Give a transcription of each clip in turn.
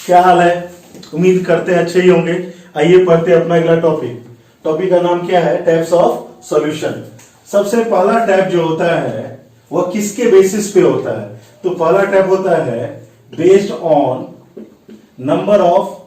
क्या हाल है? उम्मीद करते हैं अच्छे ही होंगे। आइए पढ़ते हैं अपना अगला टॉपिक का नाम क्या है? Types of solution. सबसे पहला टाइप जो होता है वह किसके बेसिस पे होता है? तो पहला टाइप होता है based on number of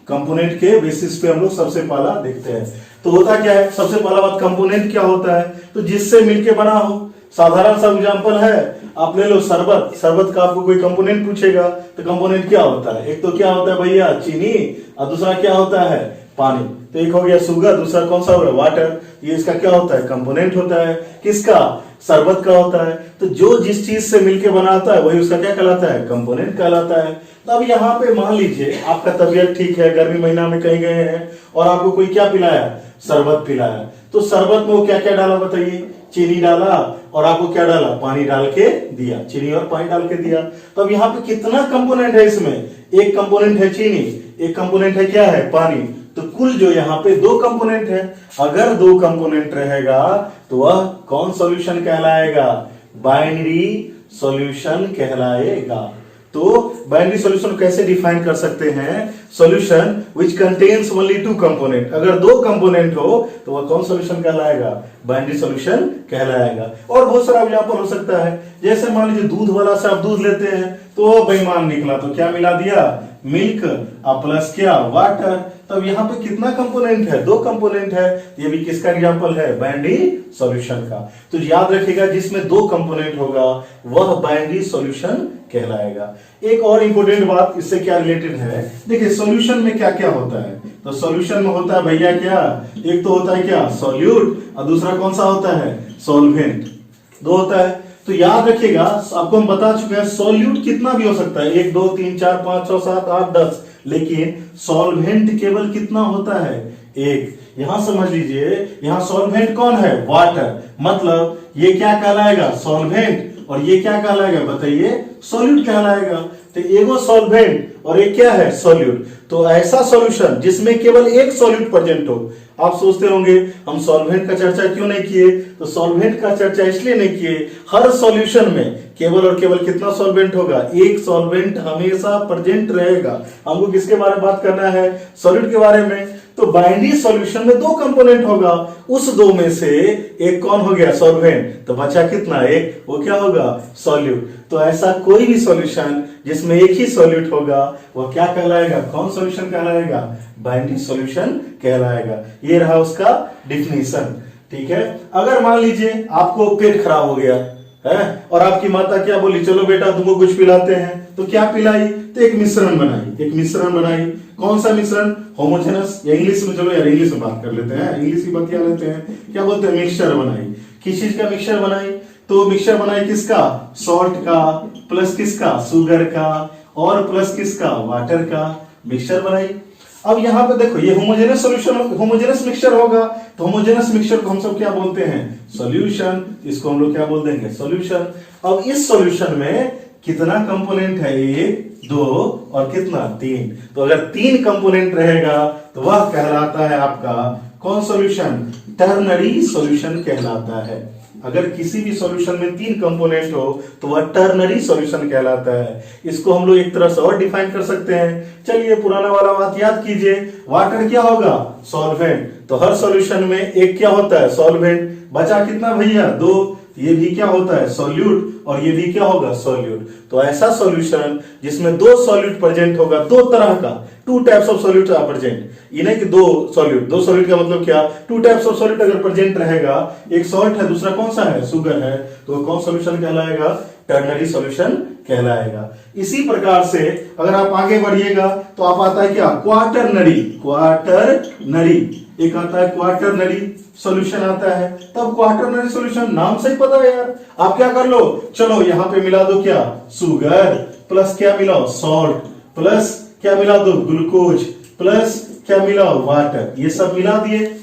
component के बेसिस पे हम लोग सबसे पहला देखते हैं। तो होता क्या है? सबसे पहला बात, कंपोनेंट क्या होता है? तो जिससे मिलके बना हो। साधारण सा एग्जांपल है, आप ले लो शरबत का आपको कोई कंपोनेंट पूछेगा तो कंपोनेंट क्या होता है? एक तो क्या होता है भैया? चीनी, और दूसरा क्या होता है? पानी। तो एक हो गया शुगर, दूसरा कौन सा हो गया? वाटर। ये इसका क्या होता है? कंपोनेंट होता है। किसका? शरबत का होता है। तो जो जिस चीज से मिलके बनाता है वही उसका क्या कहलाता है? कंपोनेंट कहलाता है। तो अब यहाँ पे मान लीजिए आपका तबीयत ठीक है, गर्मी महीना में कहीं गए हैं और आपको कोई क्या पिलाया? शरबत पिलाया। तो शरबत में वो क्या क्या डाला बताइए? चीनी डाला और आपको क्या डाला? पानी डाल के दिया। चीनी और पानी डाल के दिया। तो अब यहाँ पे कितना कंपोनेंट है इसमें? एक कंपोनेंट है चीनी, एक कंपोनेंट है क्या है? पानी। तो कुल जो यहाँ पे दो कंपोनेंट है। अगर दो कंपोनेंट रहेगा तो वह कौन सॉल्यूशन कहलाएगा? बाइनरी सॉल्यूशन कहलाएगा। तो बाइनरी सॉल्यूशन कैसे डिफाइन कर सकते हैं? Solution which contains only two component. अगर दो कंपोनेंट हो तो वह कौन सॉल्यूशन कहलाएगा? बाइनरी सॉल्यूशन कहलाएगा। और बहुत सारा एग्जांपल हो सकता है, जैसे मान लीजिए दूध वाला से आप दूध लेते हैं तो बेईमान निकला, तो क्या मिला दिया? मिल्क प्लस क्या? वाटर। तब यहाँ पे कितना कंपोनेंट है? दो कंपोनेंट है। ये भी किसका एग्जांपल है? बाइनरी सॉल्यूशन का। तो याद रखिएगा, जिसमें दो कंपोनेंट होगा वह बाइनरी सॉल्यूशन कहलाएगा। एक और इंपॉर्टेंट बात इससे क्या रिलेटेड है, देखिए सॉल्यूशन में क्या क्या होता है। तो सॉल्यूशन में होता है भैया क्या? एक तो होता है क्या? सॉल्यूट, और दूसरा कौन सा होता है? सॉल्वेंट। दो होता है। तो याद रखिएगा, आपको हम बता चुके हैं सॉल्यूट कितना भी हो सकता है, 1 2 3 4 5 6 7 8 10, लेकिन सॉल्वेंट केवल कितना होता है? एक। यहां समझ लीजिए, यहां सॉल्वेंट कौन है? वाटर। मतलब ये क्या कहलाएगा? सॉल्वेंट। और ये क्या कहलाएगा बताइए? सॉल्यूट कहलाएगा। तो एगो सॉल्वेंट और एक क्या है? सॉल्यूट। तो ऐसा सॉल्यूशन जिसमें केवल एक सॉल्यूट प्रेजेंट हो। आप सोचते होंगे हम सॉल्वेंट का चर्चा क्यों नहीं किए? तो सॉल्वेंट का चर्चा इसलिए नहीं किए, हर सॉल्यूशन में केवल और केवल कितना सॉल्वेंट होगा? एक सॉल्वेंट हमेशा प्रेजेंट रहेगा। हमको किसके बारे में बात करना है? सॉल्यूट के बारे में। तो बाइनरी सॉल्यूशन में दो कंपोनेंट होगा, उस दो में से एक कौन हो गया? सॉल्वेंट। तो बचा कितना? एक। वो क्या होगा? सॉल्यूट। तो ऐसा कोई भी सॉल्यूशन जिसमें एक ही सॉल्यूट होगा वह क्या कहलाएगा? कौन सॉल्यूशन कहलाएगा? बाइनरी सॉल्यूशन कहलाएगा। ये रहा उसका डिफिनीशन। ठीक है। अगर मान लीजिए आपको पेट खराब हो गया है और आपकी माता क्या बोली? चलो बेटा तुमको कुछ पिलाते हैं। तो क्या पिलाई? तो एक मिश्रण बनाई। कौन सा मिश्रण? होमोजेनस, या इंग्लिश में, चलो यार इंग्लिश में बात कर लेते हैं, इंग्लिश की बतिया लेते हैं। क्या बोलते हैं? मिक्सचर बनाई। किस चीज का मिक्सचर बनाई? तो मिक्सचर बनाई किसका? सॉल्ट का, प्लस किसका? शुगर का, और प्लस किसका? वाटर का मिक्सचर बनाई। अब यहाँ पे देखो, ये होमोजेनस मिक्सचर होगा। तो होमोजेनस मिक्सचर को हम सब क्या बोलते हैं? सॉल्यूशन। इसको हम लोग क्या बोल देंगे? सॉल्यूशन। अब इस सॉल्यूशन में कितना कंपोनेंट है? 1 2 और कितना? 3। तो अगर 3 कंपोनेंट रहेगा तो वह कहलाता है आपका कौन सॉल्यूशन? टर्नरी सॉल्यूशन कहलाता है। अगर किसी भी सॉल्यूशन में 3 कंपोनेंट हो तो वह टर्नरी सॉल्यूशन कहलाता है। इसको हम लोग एक तरह से और डिफाइन कर सकते हैं। चलिए पुराना वाला बात याद कीजिए, वाटर क्या होगा? सॉल्वेंट। तो हर सॉल्यूशन में एक क्या होता है? सॉल्वेंट। बचा कितना भैया? 2। ये भी क्या होता है? सॉल्यूट। और ये भी क्या होगा? सॉल्यूट। तो ऐसा सॉल्यूशन जिसमें दो सॉल्यूट प्रेजेंट होगा, दो तरह का, 2 types of solute are present. ये नहीं कि दो सॉल्यूट का मतलब क्या? 2 टाइप्स ऑफ सॉल्यूट अगर प्रेजेंट रहेगा, एक सॉल्ट है, दूसरा कौन सा है? शुगर है, तो कौन सॉल्यूशन कहलाएगा? टर्नरी सॉल्यूशन कहलाएगा। इसी प्रकार से अगर आप आगे बढ़िएगा तो आप आता है क्या? क्वाटरनरी। एक आता है क्वाटरनरी सॉल्यूशन आता है। तब क्वाटरनरी सॉल्यूशन नाम से ही पता है यार। आप क्या कर लो? चलो यहां पे मिला दो क्या? शुगर, प्लस क्या मिलाओ? सॉल्ट, प्लस क्या मिला दो? ग्लूकोज, प्लस क्या मिलाओ? वाटर। ये सब मिला दिए।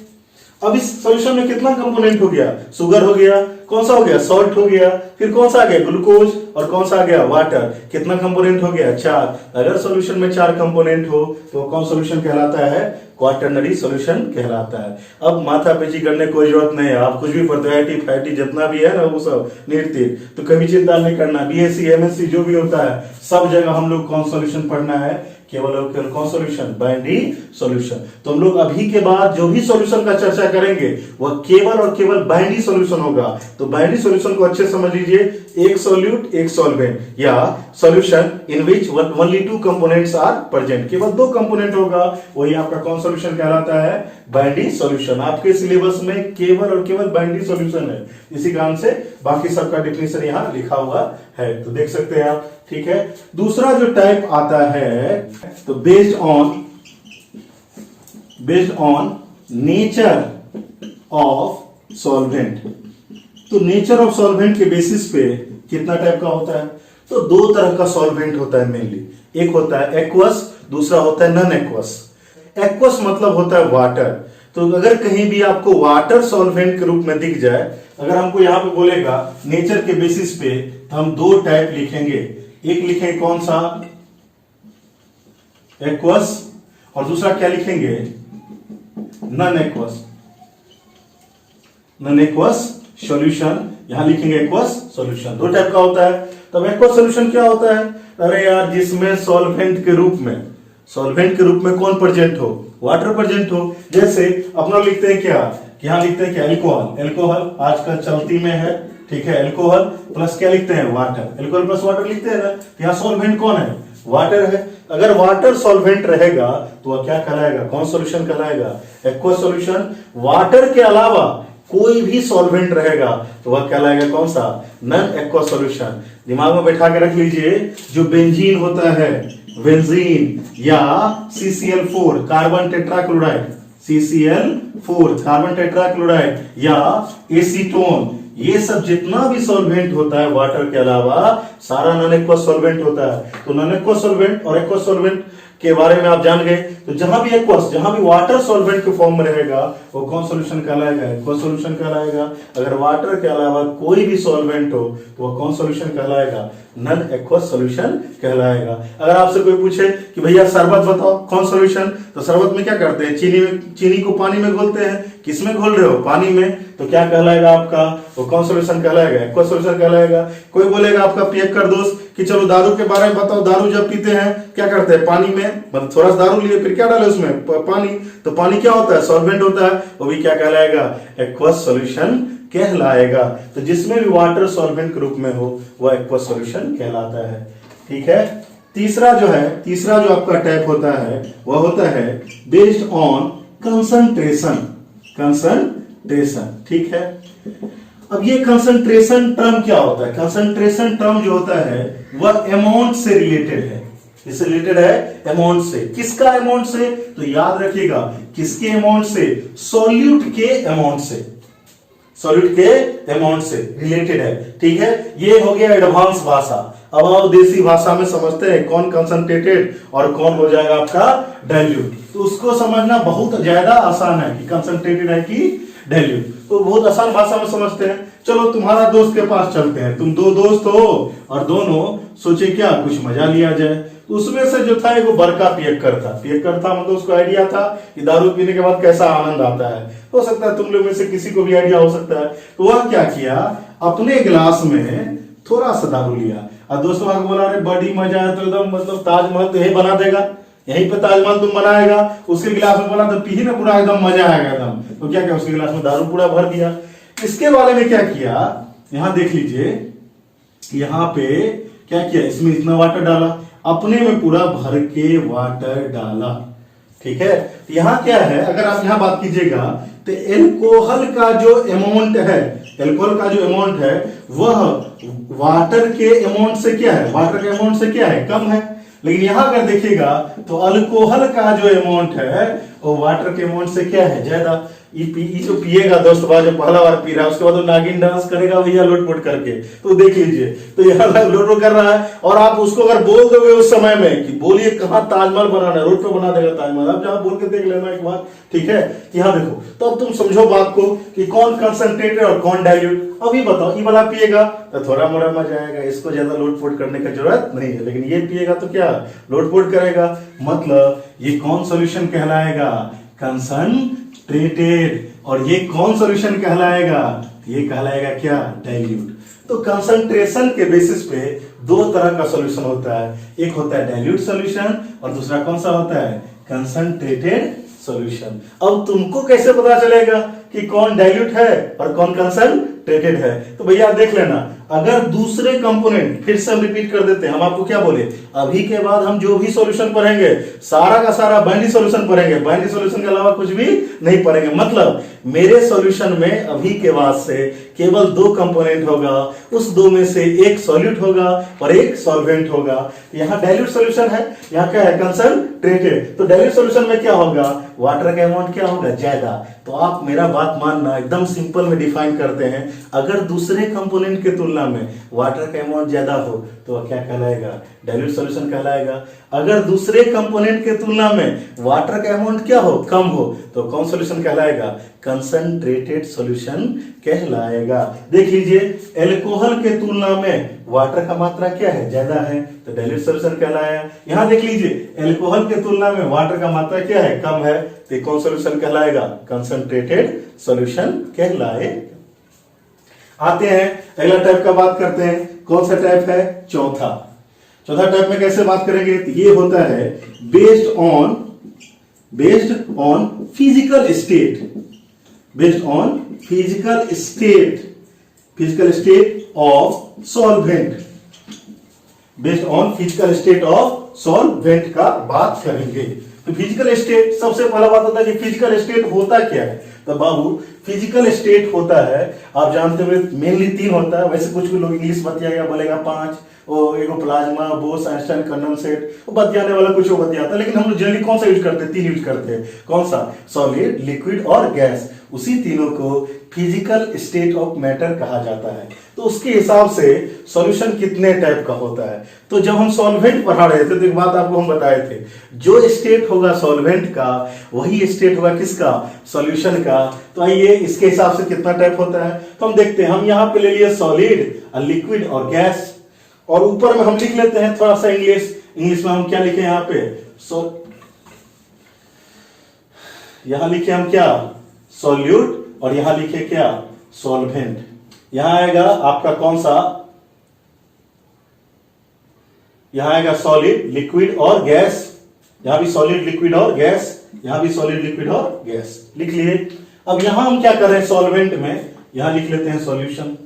अब इस सॉल्यूशन में कितना कंपोनेंट हो गया? शुगर हो गया, कौन सा हो गया? सॉल्ट हो गया, फिर कौन सा आ गया? ग्लूकोज, और कौन सा आ गया? वाटर। कितना कंपोनेंट हो गया? 4। अगर सॉल्यूशन में 4 कंपोनेंट हो तो कौन सॉल्यूशन कहलाता है? क्वाटरनरी सॉल्यूशन कहलाता है। अब माथा पेची करने कोई जरूरत नहीं है, आप कुछ भी पढ़ते हो IT फैटी जितना भी है ना वो सब नीट तो कभी चिंता नहीं करना। BSc MSc जो भी होता है सब जगह हम लोग कौन सॉल्यूशन पढ़ना है, केवल और केवल कौन सॉल्यूशन, बाइनरी सॉल्यूशन। तो हम लोग अभी के बाद जो भी सॉल्यूशन का चर्चा करेंगे वह केवल और केवल बाइनरी सॉल्यूशन होगा। तो बाइनरी सॉल्यूशन को अच्छे समझ लीजिए, एक सॉल्यूट एक सॉल्वेंट, या solution in which only two components are present, केवल दो कंपोनेंट होगा, वही आपका कौन सॉल्यूशन कहलाता है, बाइनरी सॉल्यूशन। आपके सिलेबस में केवल और केवल बाइनरी सॉल्यूशन है, इसी कारण से बाकी सबका डेफिनेशन यहां लिखा हुआ है, तो देख सकते हैं आप। ठीक है, दूसरा जो टाइप आता है तो based on nature of solvent. तो नेचर ऑफ सॉल्वेंट के बेसिस पे कितना टाइप का होता है, तो दो तरह का सॉल्वेंट होता है मेनली, एक होता है एक्वस, दूसरा होता है नॉन एक्वस। एक्वस मतलब होता है वाटर। तो अगर कहीं भी आपको वाटर सॉल्वेंट के रूप में दिख जाए, अगर हमको यहां पे बोलेगा नेचर के बेसिस पे, तो हम दो टाइप लिखेंगे, एक लिखेंगे कौन सा, एक्वस, और दूसरा क्या लिखेंगे, non aqueous, non aqueous solution, यहां लिखेंगे एक्वस सॉल्यूशन। दो टाइप का होता है। तब एक्वस सॉल्यूशन क्या होता है, अरे यार जिसमें सॉल्वेंट के रूप में कौन प्रेजेंट हो, वाटर प्रेजेंट हो। जैसे अपना लिखते हैं क्या, यहां लिखते हैं क्या, एल्कोहल, एल्कोहल आजकल चलती में है, ठीक है, एल्कोहल प्लस क्या लिखते हैं, वाटर, एल्कोहल प्लस वाटर लिखते हैं ना। यहाँ सॉल्वेंट कौन है, वाटर है। अगर वाटर सॉल्वेंट रहेगा तो वह क्या कहलाएगा, कौन सॉल्यूशन कहलाएगा, एक्वस सॉल्यूशन। वाटर के अलावा कोई भी सॉल्वेंट रहेगा तो वह कहलाएगा कौन सा, नॉन एक्वस सॉल्यूशन। दिमाग में बैठा के रख लीजिए, जो बेंजीन होता है, बेंजीन या CCl4 carbon tetrachloride, CCl4 carbon tetrachloride या एसीटोन, ये सब जितना भी सॉल्वेंट होता है वाटर के अलावा सारा नॉन एक्वस सॉल्वेंट होता है। तो नॉन एक्वस सॉल्वेंट और एक्वस सॉल्वेंट के बारे में आप जान गए। तो जहां भी एक्वस, जहां भी वाटर सॉल्वेंट के फॉर्म में रहेगा वो कौन सॉल्यूशन कहलाएगा, एक्वस सॉल्यूशन कहलाएगा। अगर वाटर के अलावा कोई भी सॉल्वेंट हो तो वो कौन सॉल्यूशन कहलाएगा, नॉन एक्वस सॉल्यूशन कहलाएगा। अगर आपसे कोई पूछे कि भैया शरबत बताओ कौन सॉल्यूशन, तो शरबत में क्या करते हैं, चीनी को पानी में घोलते हैं। किसमें घोल रहे हो, पानी में, तो क्या कहलाएगा आपका, वो कौन सॉल्यूशन कहलाएगा, एक्वस सॉल्यूशन कहलाएगा। कोई बोलेगा आपका पियक्कर दोस्त कि चलो दारू के बारे में बताओ, दारू जब पीते हैं क्या करते हैं, पानी में, मतलब थोड़ा सा दारू लिए फिर क्या डाले उसमें, पानी, तो पानी क्या होता है, सॉल्वेंट होता है, वो भी क्या कहलाएगा, एक्वस सॉल्यूशन कहलाएगा। तो जिसमें भी वाटर सॉल्वेंट के रूप में हो वह एक्वस सॉल्यूशन कहलाता है। ठीक है, तीसरा जो आपका टाइप होता है वह होता है बेस्ड ऑन कंसंट्रेशन। ठीक है, अब ये कंसंट्रेशन टर्म क्या होता है, कंसंट्रेशन टर्म जो होता है वह अमाउंट से रिलेटेड है, इससे रिलेटेड है अमाउंट से। किसका अमाउंट से, तो याद रखिएगा किसके अमाउंट से, सॉल्यूट के अमाउंट से, सॉल्यूट के अमाउंट से रिलेटेड है। ठीक है, ये हो गया एडवांस भाषा। अब आप देसी भाषा में समझते हैं कौन कंसंट्रेटेड और कौन हो जाएगा आपका डाइल्यूट। तो उसको समझना बहुत ज्यादा आसान है कि कंसंट्रेटेड है कि डाइल्यूट, तो बहुत आसान भाषा में समझते हैं। चलो तुम्हारा दोस्त के पास चलते हैं, तुम दो दोस्त हो और दोनों सोचे क्या कुछ मजा लिया जाए। तो उसमें से जो था वो बड़का पियक्कर था, मतलब उसको आइडिया था कि दारू पीने के बाद कैसा आनंद आता है। हो सकता है तुम लोग में से किसी को भी आइडिया हो सकता है। तो वह क्या किया, अपने गिलास में थोड़ा सा दारू लिया और दोस्तों को बोला अरे बड़ी मजा है, तो एकदम मतलब ताजमहल तो यही बना देगा, यहीं पे ताजमहल तुम बनाएगा। उसके गिलास में बोला तो पी ना, पूरा एकदम मजा आएगा एकदम। तो क्या किया, उसके गिलास में दारू पूरा भर दिया। इसके बारे में क्या किया, यहां देख लीजिए, यहाँ पे क्या किया, इसमें इतना वाटर डाला, अपने में पूरा भर के वाटर डाला। ठीक है, यहाँ क्या है, अगर आप यहाँ बात कीजिएगा तो एल्कोहल का जो अमाउंट है, वह वाटर के अमाउंट से क्या है, वाटर के अमाउंट से क्या है, कम है। लेकिन यहां अगर देखिएगा तो अल्कोहल का जो अमाउंट है वो वाटर के अमाउंट से क्या है, ज्यादा। ये जो पिएगा दोस्त जो पहला बार पी रहा है, उसके बाद वो नागिन डांस करेगा भैया लोटपोट करके, तो देख लीजिए। तो यहाँ लोटो कर रहा है और आप उसको अगर बोल दोगे उस समय में कि बोलिए कहाँ ताजमहल बनाना है, रोड पे बना देगा ताजमहल। आप जहाँ बोल के देख लेना एक बार। ठीक है, यहाँ देखो, तो अब तुम समझो बात को कि कौन कंसंट्रेटेड और कौन डाइल्यूट। अभी बताओ, ये वाला पिएगा तो थोड़ा मोड़ा मजा आएगा, इसको ज्यादा लोटपोट करने की जरूरत नहीं है। लेकिन ये पिएगा तो क्या लोटपोट करेगा, मतलब ये कौन सॉल्यूशन कहलाएगा, कंसंट्रेटेड। और ये कौन सॉल्यूशन कहलाएगा? ये कहलाएगा क्या? डाइल्यूट। तो कंसंट्रेशन के बेसिस पे दो तरह का सॉल्यूशन होता है, एक होता है डाइल्यूट सॉल्यूशन और दूसरा कौन सा होता है? Concentrated solution. अब तुमको कैसे पता चलेगा कि कौन डाइल्यूट है और कौन कंसंट्रेटेड है? तो भैया देख लेना, अगर दूसरे कंपोनेंट, फिर से हम रिपीट कर देते हैं, हम आपको क्या बोले, अभी के बाद हम जो भी सॉल्यूशन पढ़ेंगे सारा का सारा बाइनरी सॉल्यूशन पढ़ेंगे, बाइनरी सॉल्यूशन के अलावा कुछ भी नहीं पढ़ेंगे। मतलब मेरे सॉल्यूशन में अभी के बाद से केवल दो कंपोनेंट होगा, उस दो में से एक सॉल्यूट होगा और एक सॉल्वेंट होगा। यहाँ डाइल्यूट सॉल्यूशन है, यहाँ क्या है? कंसंट्रेटेड। तो डाइल्यूट सॉल्यूशन में क्या होगा? वाटर का अमाउंट क्या होगा? ज्यादा। तो आप मेरा बात मानना, एकदम सिंपल में डिफाइन करते हैं, अगर दूसरे कंपोनेंट के तुलना में वाटर का अमाउंट ज्यादा हो तो क्या कहलाएगा? डाइल्यूट सॉल्यूशन कहलाएगा। अगर दूसरे कंपोनेंट के तुलना में वाटर का अमाउंट क्या हो? कम हो, तो कौन सॉल्यूशन कहलाएगा? कंसंट्रेटेड सॉल्यूशन कहलाएगा। देख लीजिए, अल्कोहल के तुलना में वाटर का मात्रा क्या है? ज्यादा है, तो डाइल्यूट सॉल्यूशन कहलाया। यहां देख लीजिए, अल्कोहल के तुलना में वाटर का मात्रा क्या है? कम है, तो कौन सॉल्यूशन कहलाएगा? कंसंट्रेटेड सॉल्यूशन कहलाएगा। आते हैं अगला टाइप का बात करते हैं, कौन सा टाइप है? चौथा टाइप में कैसे बात करेंगे? तो ये होता है based on physical state of solvent. Based on physical state of solvent का बात करेंगे। तो फिजिकल स्टेट, सबसे पहला बात होता है कि फिजिकल स्टेट होता क्या है? तो बाबू, फिजिकल स्टेट होता है, आप जानते हुए मेनली तीन होता है, वैसे कुछ भी लोग इंग्लिश बतियाएगा बोलेगा 5, वो एगो प्लाज्मा, बोस, आइंस्टाइन, कंडेंसेट, वो बतियाने वाला कुछ वो बतियाता है, लेकिन हम लोग जनरली कौन सा यूज करते हैं? 3 यूज करते हैं। कौन सा? सॉलिड, लिक्विड और गैस। उसी तीनों को फिजिकल स्टेट ऑफ मैटर कहा जाता है। तो उसके हिसाब से सॉल्यूशन कितने टाइप का होता है? तो जब हम सॉल्वेंट पढ़ा रहे थे तो एक बात आपको हम बताए थे, जो स्टेट होगा सॉल्वेंट का वही स्टेट होगा किसका? सॉल्यूशन का। तो आइए इसके हिसाब से कितना टाइप होता है तो हम देखते हैं। हम यहाँ पे ले लिए सॉलिड, लिक्विड और गैस, और ऊपर में हम लिख लेते हैं थोड़ा सा इंग्लिश में हम क्या लिखे यहाँ पे? यहां लिखे हम क्या? सॉल्यूट, और यहां लिखे क्या? सॉल्वेंट। यहां आएगा आपका कौन सा? यहां आएगा सॉलिड, लिक्विड और गैस। यहां भी सॉलिड, लिक्विड और गैस, यहां भी सॉलिड, लिक्विड और गैस लिख लिए। अब यहां हम क्या कर रहे हैं? सॉल्वेंट में यहां लिख लेते हैं सॉल्यूशन।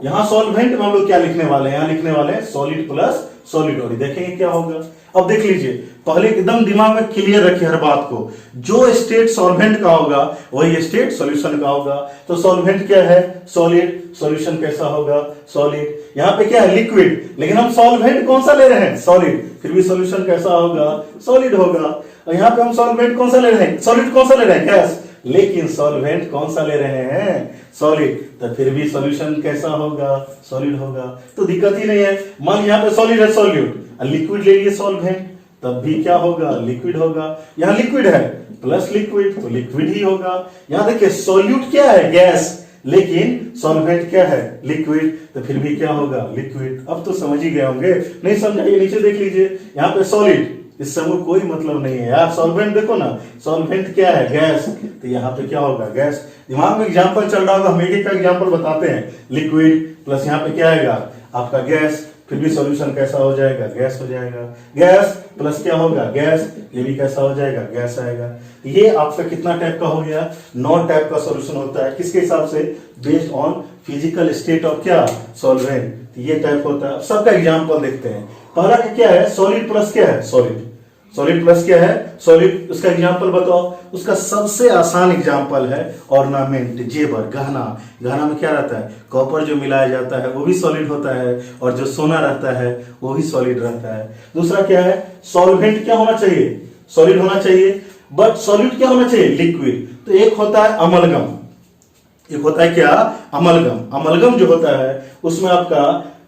यहां सॉल्वेंट में हम लोग क्या लिखने वाले हैं? यहां लिखने वाले हैं सॉलिड प्लस सॉलिड, और देखेंगे क्या होगा। अब देख लीजिए, पहले एकदम दिमाग में क्लियर रखिए हर बात को, जो स्टेट सॉल्वेंट का होगा वही स्टेट सॉल्यूशन का होगा। तो सॉल्वेंट क्या है? सॉलिड। सॉल्यूशन कैसा होगा? सॉलिड। यहाँ पे क्या है? लिक्विड, लेकिन हम सॉल्वेंट कौन सा ले रहे हैं? सॉलिड, फिर भी सॉल्यूशन कैसा होगा? सॉलिड होगा। और यहाँ पे हम सॉल्वेंट कौन सा ले रहे हैं? सॉलिड कौन सा ले रहे हैं? गैस, लेकिन सॉल्वेंट कौन सा ले रहे हैं? सॉलिड, तो फिर भी सॉल्यूशन कैसा होगा? सॉलिड होगा। तो दिक्कत ही नहीं है। मान यहाँ पे सॉलिड है सॉल्यूट, लिक्विड ले लिए सॉल्वेंट, तब भी क्या होगा? लिक्विड होगा। यहाँ लिक्विड है प्लस लिक्विड, तो लिक्विड ही होगा। यहाँ देखिए सॉल्यूट क्या है? गैस, लेकिन सॉल्वेंट क्या है? लिक्विड, तो फिर भी क्या होगा? लिक्विड। अब तो समझ ही गए होंगे, नहीं समझाइए नीचे देख लीजिए, यहाँ पे सॉलिड, इससे हमको कोई मतलब नहीं है यार। सॉल्वेंट देखो ना, सॉल्वेंट क्या है? गैस, तो यहाँ पे क्या होगा? गैस। दिमाग में एग्जांपल चल रहा होगा, हम एक का एग्जांपल बताते हैं। लिक्विड प्लस यहाँ पे क्या आएगा? आपका गैस, फिर भी सॉल्यूशन कैसा हो जाएगा? गैस हो जाएगा। गैस प्लस क्या होगा? गैस, ये भी कैसा हो जाएगा? गैस आएगा। ये आपका कितना टाइप का हो गया? 9 टाइप का सॉल्यूशन होता है। किसके हिसाब से? Based on physical state of क्या? सॉल्वेंट। ये टाइप होता है। सबका एग्जांपल देखते हैं। पहला क्या है? सॉलिड प्लस क्या है? सॉलिड। सॉलिड प्लस क्या है? सॉलिड। उसका एग्जांपल बताओ। उसका सबसे आसान एग्जांपल है ऑर्नामेंट, जेवर, गहना। गहना में क्या रहता है? कॉपर जो मिलाया जाता है वो भी सॉलिड होता है, और जो सोना रहता है वो भी सॉलिड रहता है। दूसरा क्या है? सॉल्वेंट क्या होना चाहिए? सॉलिड होना चाहिए, बट सॉलिड क्या होना चाहिए? लिक्विड। तो एक होता है अमलगम, एक होता है क्या? अमलगम। अमलगम जो होता है उसमें आपका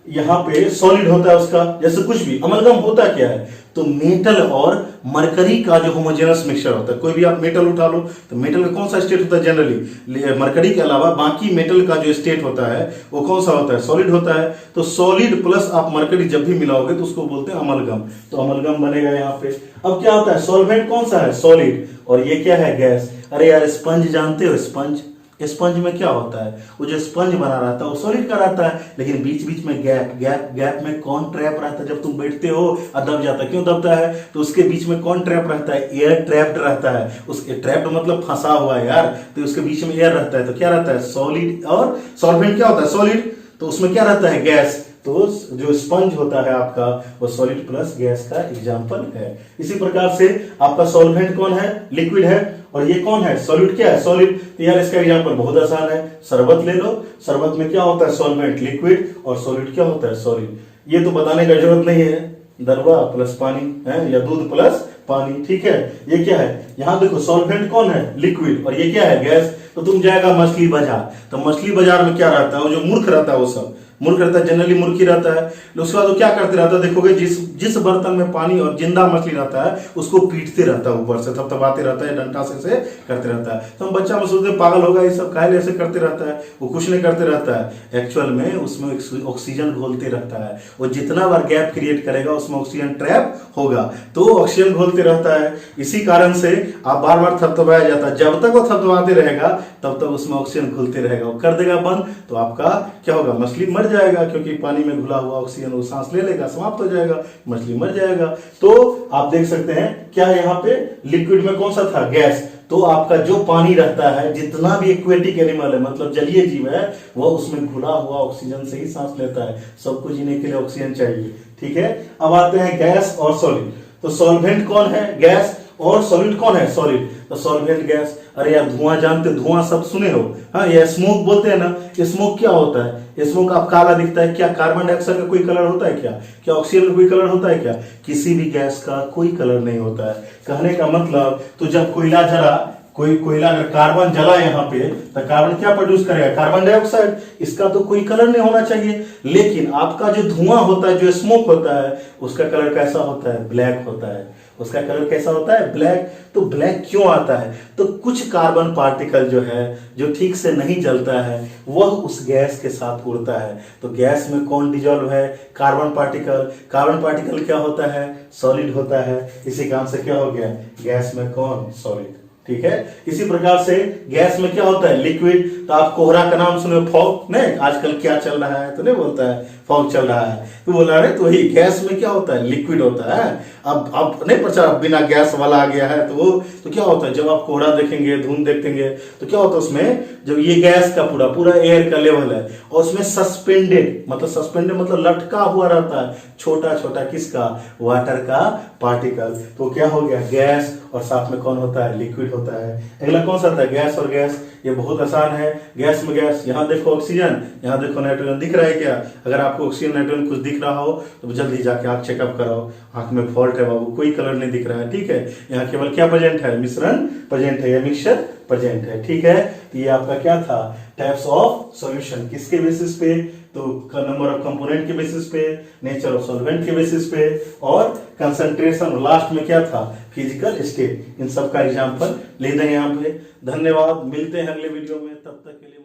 यहाँ पे सॉलिड होता है उसका, जैसे कुछ भी अमलगम होता क्या है, तो मेटल और मरकरी का जो होमोजेनस मिक्सचर होता है। कोई भी आप मेटल उठा लो तो मेटल का कौन सा स्टेट होता है जनरली, मरकरी के अलावा बाकी मेटल का जो स्टेट होता है वो कौन सा होता है, सॉलिड होता है। तो सॉलिड प्लस आप मरकरी जब भी मिलाओगे तो उसको बोलते हैं अमलगम, तो अमलगम बनेगा यहाँ पे। अब क्या होता है, सॉल्वेंट कौन सा है, सॉलिड, और ये क्या है, गैस। अरे यार स्पंज जानते हो, स्पंज, स्पंज में क्या होता है, वो जो स्पंज बना रहता है वो सॉलिड का रहता है, लेकिन बीच बीच में गैप, गैप में कौन ट्रैप रहता है, जब तुम बैठते हो और दब जाता है, क्यों दबता है, तो उसके बीच में कौन ट्रैप रहता है, एयर ट्रैप्ड रहता है। उसके ट्रैप्ड मतलब फंसा हुआ है यार, तो उसके बीच में एयर रहता है, तो क्या रहता है, सॉलिड। और सॉल्वेंट क्या होता है, सॉलिड, तो उसमें क्या रहता है, गैस। तो जो स्पंज होता है आपका वो सॉलिड प्लस गैस का एग्जांपल है। इसी प्रकार से आपका सॉल्वेंट कौन है, लिक्विड है, और ये कौन है, सॉलिड, क्या है, सॉलिड। तो यार इसका एग्जांपल बहुत आसान है, शरबत ले लो, शरबत में क्या होता है, सॉल्वेंट लिक्विड, और सॉलिड क्या होता है, सॉलिड। ये तो बताने का जरूरत नहीं है, दरवा प्लस पानी है, या दूध प्लस पानी, ठीक है। ये क्या है, यहाँ देखो सॉल्वेंट कौन है, लिक्विड, और ये क्या है, गैस। तो तुम जाएगा मछली बाजार, तो मछली बाजार में क्या रहता है, वो जो मूर्ख रहता है वो सब मूर्ख रहता है, जनरली मूर्ख ही रहता है। उसके बाद वो क्या करते रहता है, देखोगे जिस बर्तन में पानी और जिंदा मछली रहता है उसको पीटते रहता है, ऊपर से थपथपाते रहता है, डंडा से करते रहता है। तो हम बच्चा में सोचते पागल होगा, ये सब काहे ऐसे करते रहता है, वो कुछ नहीं करते रहता है, एक्चुअल में उसमें ऑक्सीजन घोलते रहता है। वो जितना बार गैप क्रिएट करेगा उसमें ऑक्सीजन ट्रैप होगा, तो ऑक्सीजन घोलते रहता है। इसी कारण से आप बार बार थपथपाया जाता है, जब तक वो थपथपाते रहेगा तब तक उसमें ऑक्सीजन घुलते रहेगा। वो कर देगा बंद तो आपका क्या होगा, मछली मर जाएगा, क्योंकि पानी में घुला हुआ ऑक्सीजन वो सांस ले लेगा, समाप्त हो जाएगा, मछली मर जाएगा। तो आप देख सकते हैं क्या है यहाँ पे, लिक्विड में कौन सा था, गैस। तो आपका जो पानी रहता है, जितना भी एक्वेटिक एनिमल है, मतलब जलीय जीव है, वो उसमें घुला हुआ ऑक्सीजन से ही सांस लेता है। सबको जीने के लिए ऑक्सीजन चाहिए, ठीक है। अब आते हैं गैस और सॉलिड। तो सॉल्वेंट कौन है, गैस, और सॉलिड कौन है, सॉलिड। तो सॉल्वेंट गैस, अरे यार धुआं जानते, धुआं सब सुने हो, हाँ, ये स्मोक बोलते हैं ना। स्मोक क्या होता है, स्मोक आप काला दिखता है, क्या कार्बन डाइऑक्साइड का कोई कलर होता है क्या, क्या ऑक्सीजन का कोई कलर होता है क्या, किसी भी गैस का कोई कलर नहीं होता है। कहने का मतलब, तो जब कोयला जला, कोई कोयला अगर कार्बन जला यहाँ पे, तो कार्बन क्या प्रोड्यूस करेगा, कार्बन डाइऑक्साइड, इसका तो कोई कलर नहीं होना चाहिए। लेकिन आपका जो धुआं होता है, जो स्मोक होता है, उसका कलर कैसा होता है, ब्लैक होता है। उसका कलर कैसा होता है, ब्लैक। तो ब्लैक क्यों आता है, तो कुछ कार्बन पार्टिकल जो है, जो ठीक से नहीं जलता है, वह उस गैस के साथ उड़ता है। तो गैस में कौन डिजॉल्व है, कार्बन पार्टिकल। कार्बन पार्टिकल क्या होता है, सॉलिड होता है। इसी काम से क्या हो गया, गैस में कौन, सॉलिड, ठीक है। इसी प्रकार से गैस में क्या होता है, लिक्विड। तो आप कोहरा का नाम सुने, फॉग, नहीं आजकल क्या चल रहा है, तो नहीं बोलता है फॉग चल रहा है, तो बोला रहे, तो वही गैस में क्या होता है, लिक्विड होता है। अब नहीं पता, बिना गैस वाला आ गया है, तो वो तो क्या होता है, जब आप कोहरा देखेंगे, धुंध देखेंगे, तो क्या होता है उसमें, जब ये गैस का पूरा एयर का लेवल है, और उसमें सस्पेंडेड मतलब लटका हुआ रहता है, छोटा छोटा किसका, वाटर का पार्टिकल। तो क्या हो गया, गैस, और साथ में कौन होता है, लिक्विड होता है। अगला कौन सा था, गैस और गैस। ये बहुत आसान है, गैस में गैस, यहाँ देखो ऑक्सीजन, यहाँ देखो नाइट्रोजन, दिख रहा है क्या। अगर आपको ऑक्सीजन नाइट्रोजन कुछ दिख रहा हो तो जल्दी जाके आंख चेकअप कराओ, आंख में फॉल्ट है बाबू, कोई कलर नहीं दिख रहा है, ठीक है। यहाँ केवल क्या प्रेजेंट है, मिश्रण प्रेजेंट है, या मिक्सचर प्रेजेंट है, ठीक है। ये आपका क्या था, टाइप्स ऑफ सॉल्यूशन, किसके बेसिस पे, तो नंबर ऑफ कंपोनेंट के बेसिस पे, नेचर ऑफ सॉल्वेंट के बेसिस पे, और कंसंट्रेशन, लास्ट में क्या था, फिजिकल स्टेट। इन सब का एग्जांपल ले दें यहाँ पे। धन्यवाद, मिलते हैं अगले वीडियो में, तब तक के लिए।